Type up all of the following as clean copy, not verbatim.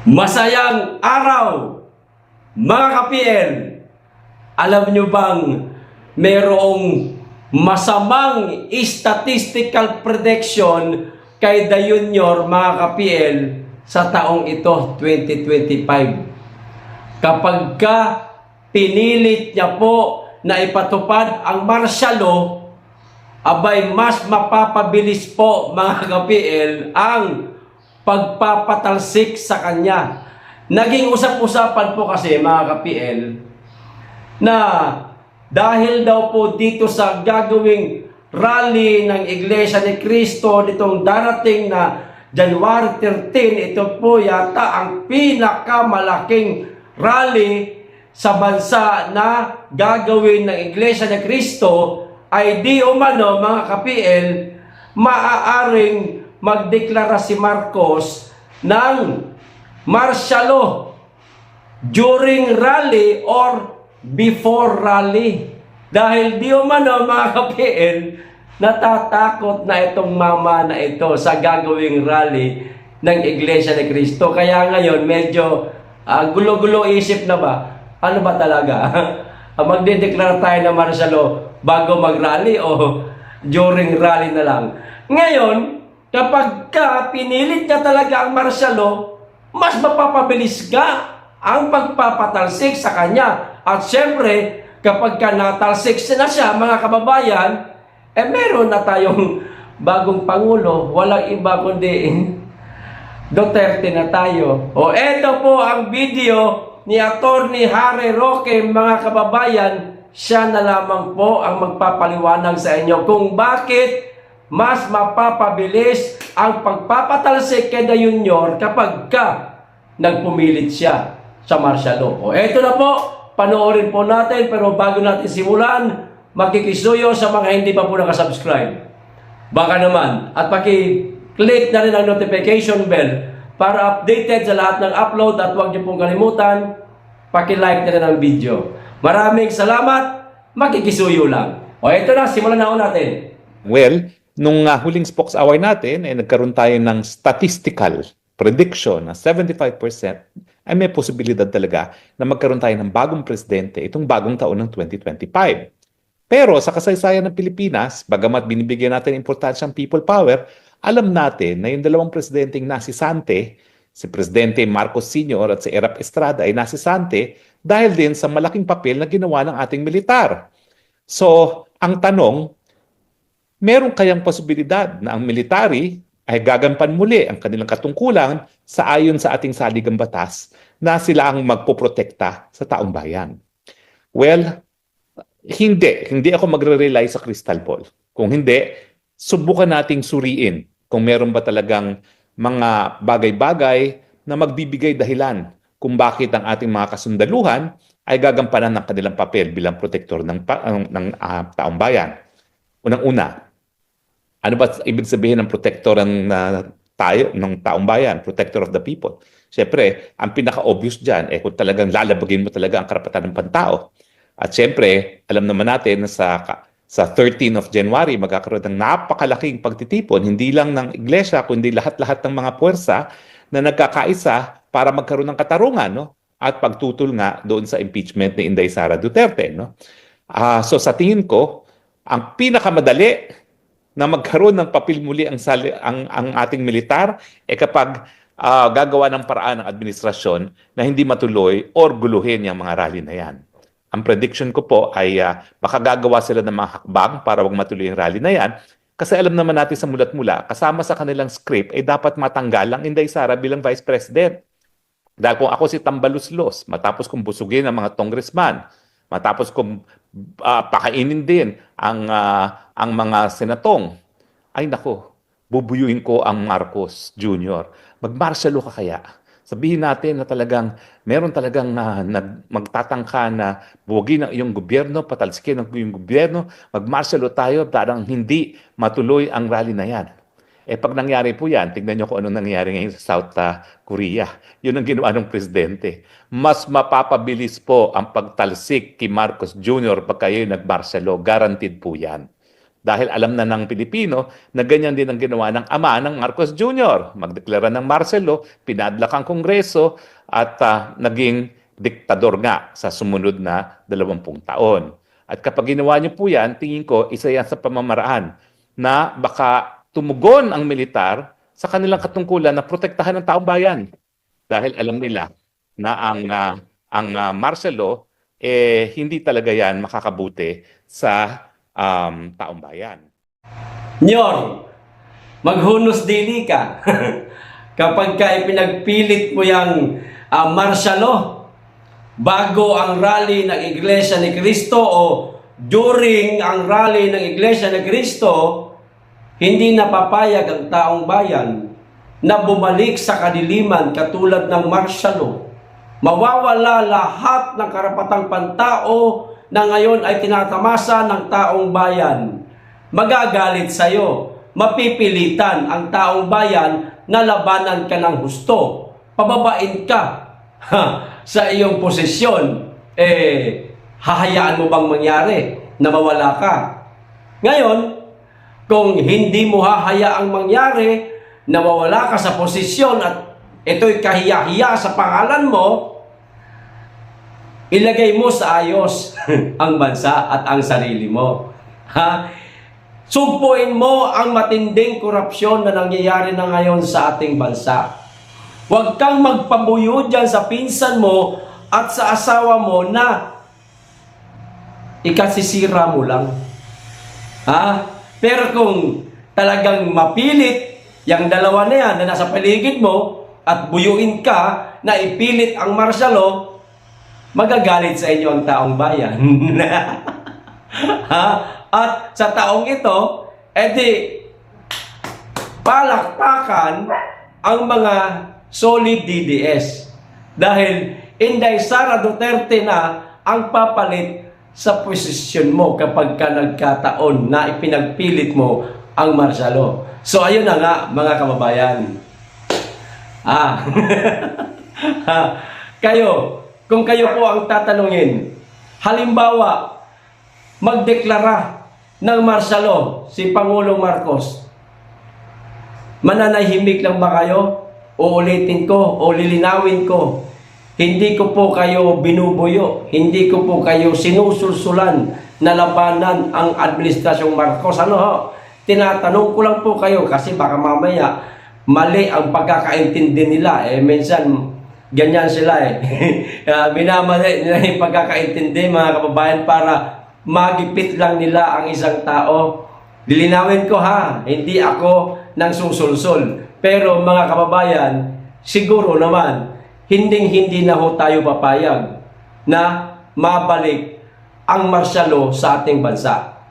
Masayang araw, mga ka-PL! Alam nyo bang mayroong masamang statistical prediction kay The Junior, mga ka-PL, sa taong ito, 2025? Kapag pinilit niya po na ipatupad ang martial law, abay mas mapapabilis po, mga ka-PL, ang pagpapatalsik sa kanya. Naging usap-usapan po kasi, mga ka-PL, na dahil daw po dito sa gagawing rally ng Iglesia ni Cristo nitong darating na January 13, ito po yata ang pinakamalaking rally sa bansa na gagawin ng Iglesia ni Cristo, ay di umano, mga ka-PL, maaaring magdeklara si Marcos ng martial law during rally or before rally. Dahil di umano, mga ka-PL, natatakot na itong mama na ito sa gagawing rally ng Iglesia ni Cristo. Kaya ngayon, medyo gulo-gulo isip na ba? Ano ba talaga? Magdedeklara tayo ng martial law bago mag-rally o during rally na lang? Ngayon, kapag pinilit niya talaga ang martial law, mas mapapabilis ka ang pagpapatalsik sa kanya. At syempre, kapag natalsik na siya, mga kababayan, meron na tayong bagong Pangulo. Walang iba kundi Duterte na tayo. O eto po ang video ni Attorney Harry Roque, mga kababayan. Siya na lamang po ang magpapaliwanag sa inyo kung bakit mas mapapabilis ang pagpapatalsik kay The Junior kapag nagpumilit siya sa martial law. O eto na po, panoorin po natin, pero bago natin simulan, makikisuyo sa mga hindi pa po nakasubscribe. Baka naman, at paki-click na rin ang notification bell para updated sa lahat ng upload, at huwag niyo pong kalimutan, paki-like na rin ang video. Maraming salamat, makikisuyo lang. O eto na, simulan na ho natin. Well, nung huling Spokes Hour natin, nagkaroon tayo ng statistical prediction na 75% ay may posibilidad talaga na magkaroon tayo ng bagong presidente itong bagong taon ng 2025. Pero sa kasaysayan ng Pilipinas, bagamat binibigyan natin importansya ang people power, alam natin na yung dalawang presidenteng nasisante, si Presidente Marcos Sr. at si Erap Estrada, ay nasisante dahil din sa malaking papel na ginawa ng ating militar. So, ang tanong, meron kayang posibilidad na ang military ay gagampan muli ang kanilang katungkulan sa ayon sa ating saligang batas na sila ang magpoprotekta sa taong bayan? Well, hindi ako magre-rely sa crystal ball. Kung hindi, subukan nating suriin kung meron ba talagang mga bagay-bagay na magbibigay dahilan kung bakit ang ating mga kasundaluhan ay gagampanan ng kanilang papel bilang protektor ng taong bayan. Unang-una, ano ba ibig sabihin ng protector ng taong bayan, protector of the people? Siyempre, ang pinaka-obvious dyan, kung talagang lalabagin mo talaga ang karapatan ng pantao. At siyempre, alam naman natin na sa 13 of January, magkakaroon ng napakalaking pagtitipon, hindi lang ng iglesia, kundi lahat-lahat ng mga puwersa na nagkakaisa para magkaroon ng katarungan, no? At pagtutol nga doon sa impeachment ni Inday Sara Duterte. No? So sa tingin ko, ang pinakamadali na magkaroon ng papel muli ang ating militar kapag gagawa ng paraan ng administrasyon na hindi matuloy or guluhin yung mga rally na yan. Ang prediction ko po ay baka gagawa sila ng mga hakbang para wag matuloy yung rally na yan, kasi alam naman natin sa mulat-mula, kasama sa kanilang script ay dapat matanggal ang Inday Sara bilang Vice President. Dahil kung ako si Tambaluslos, matapos kong busugin ang mga congressman, matapos kong pakainin din ang mga senatong, ay nako, bubuyuin ko ang Marcos Jr. Mag-martial law ka kaya? Sabihin natin na talagang meron talagang magtatangka na buwagin ang iyong gobyerno, patalsikin ang iyong gobyerno, mag-martial law tayo, parang hindi matuloy ang rally na yan. Pag nangyari po yan, tignan nyo kung anong nangyari ngayon sa South Korea. Yun ang ginawa ng presidente. Mas mapapabilis po ang pagtalsik kay Marcos Jr. pag kayo nag-martial law. Guaranteed po yan. Dahil alam na ng Pilipino na ganyan din ang ginawa ng ama ng Marcos Jr. Magdeklara ng Marcelo, pinadlak ang Kongreso at naging diktador nga sa sumunod na 20 taon. At kapag ginawa niyo po yan, tingin ko isa yan sa pamamaraan na baka tumugon ang militar sa kanilang katungkulan na protektahan ng taong bayan. Dahil alam nila na ang Marcelo hindi talaga yan makakabuti sa taong bayan. Nyor, maghunos dili ka. Kapag ka ipinagpilit mo yung martialo bago ang rally ng Iglesia ni Cristo o during ang rally ng Iglesia ni Cristo, hindi napapayag ang taong bayan na bumalik sa kadiliman katulad ng martialo. Mawawala lahat ng karapatang pantao na ngayon ay tinatamasa ng taong bayan. Magagalit sa iyo. Mapipilitan ang taong bayan na labanan ka ng husto. Pababain ka sa iyong posisyon. Hahayaan mo bang mangyari na mawala ka? Ngayon, kung hindi mo hahayaang mangyari na mawala ka sa posisyon at ito'y kahiya-hiya sa pangalan mo, ilagay mo sa ayos ang bansa at ang sarili mo. Sumpuin mo ang matinding korupsyon na nangyayari na ngayon sa ating bansa. Huwag kang magpabuyo dyan sa pinsan mo at sa asawa mo na ikasisira mo lang. Pero kung talagang mapilit yung dalawa na yan na nasa paligid mo at buyuin ka na ipilit ang martialo, magagalit sa inyo ang taong bayan. At sa taong ito, edi palakpakan ang mga solid DDS. Dahil Inday Sara Duterte na ang papalit sa posisyon mo kapag ka nagkataon na ipinagpilit mo ang martialo. So ayun na nga mga kababayan. Kung kayo po ang tatanungin, halimbawa, magdeklara ng martialo si Pangulong Marcos, mananahimik lang ba kayo? Uulitin ko o lilinawin ko, hindi ko po kayo binubuyo, hindi ko po kayo sinusulsulan na labanan ang Administrasyong Marcos. Tinatanong ko lang po kayo kasi baka mamaya mali ang pagkakaintindi nila. Minsan, ganyan sila minamali nila yung pagkakaintindi, mga kababayan, para magipit lang nila ang isang tao. Lilinawin ko hindi ako nang susulsul. Pero mga kababayan, siguro naman, hindi na ho tayo papayag na mabalik ang martialo sa ating bansa.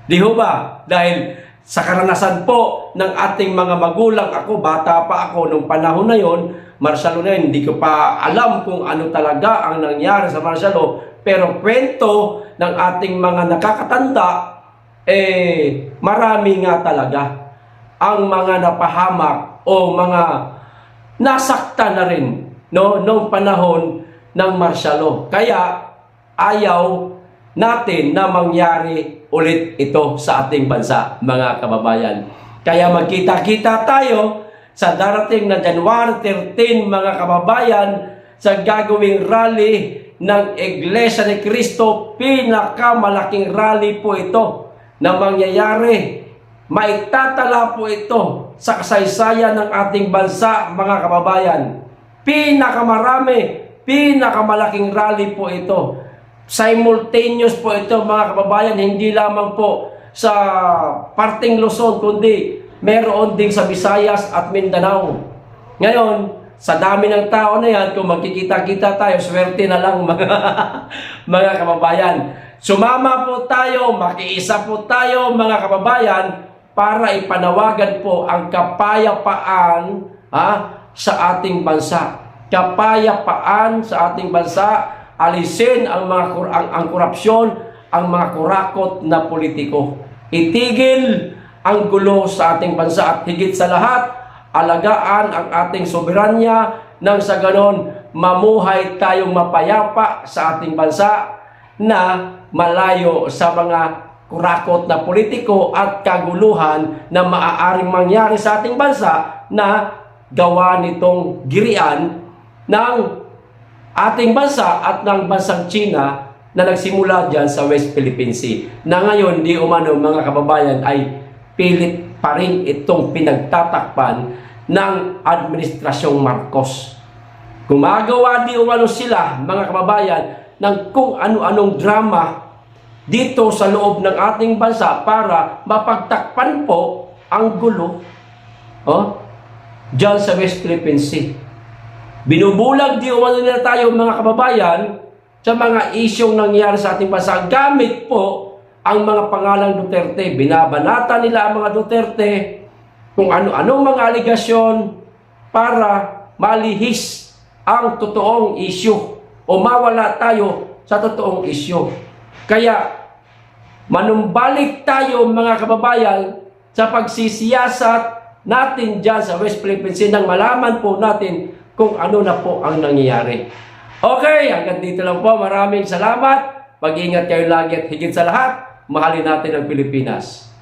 Di ho ba? Dahil sa karanasan po ng ating mga magulang, ako, bata pa ako nung panahon na yon, martialo na yun, hindi ko pa alam kung ano talaga ang nangyari sa martialo, pero kwento ng ating mga nakakatanda, marami nga talaga ang mga napahamak o mga nasakta na rin noong panahon ng martialo. Kaya ayaw natin na mangyari ulit ito sa ating bansa, mga kababayan. Kaya magkita-kita tayo sa darating na January 13, mga kababayan, sa gagawing rally ng Iglesia ni Cristo. Pinakamalaking rally po ito na mangyayari. Maitatala po ito sa kasaysayan ng ating bansa, mga kababayan. Pinakamarami, pinakamalaking rally po ito. Simultaneous po ito, mga kababayan, hindi lamang po sa parting Luzon, kundi meron din sa Visayas at Mindanao. Ngayon, sa dami ng tao na yan, kung magkikita-kita tayo, swerte na lang mga kababayan. Sumama po tayo, makiisa po tayo, mga kababayan, para ipanawagan po ang kapayapaan sa ating bansa. Kapayapaan sa ating bansa, alisin ang korupsyon, ang mga kurakot na politiko. Itigil ang gulo sa ating bansa at higit sa lahat, alagaan ang ating soberanya nang sa ganon mamuhay tayong mapayapa sa ating bansa na malayo sa mga kurakot na politiko at kaguluhan na maaaring mangyari sa ating bansa na gawa nitong girian ng ating bansa at ng bansang China na nagsimula dyan sa West Philippine Sea. Na ngayon, di umano mga kababayan ay pilit pa rin itong pinagtatakpan ng Administrasyong Marcos. Gumagawa di umano sila, mga kababayan, ng kung ano-anong drama dito sa loob ng ating bansa para mapagtakpan po ang gulo dyan sa West Philippine Sea. Binubulag di umano nila tayo, mga kababayan, sa mga isyong nangyari sa ating bansa gamit po ang mga pangalang Duterte. Binabanata nila ang mga Duterte kung ano-anong mga aligasyon para malihis ang totoong isyu o mawala tayo sa totoong isyu. Kaya manumbalik tayo, mga kababayan, sa pagsisiyasat natin dyan sa West Philippine Sea nang malaman po natin kung ano na po ang nangyayari. Okay, hanggang dito lang po. Maraming salamat. Mag-ingat kayo lagi at higit sa lahat, mahalin natin ang Pilipinas.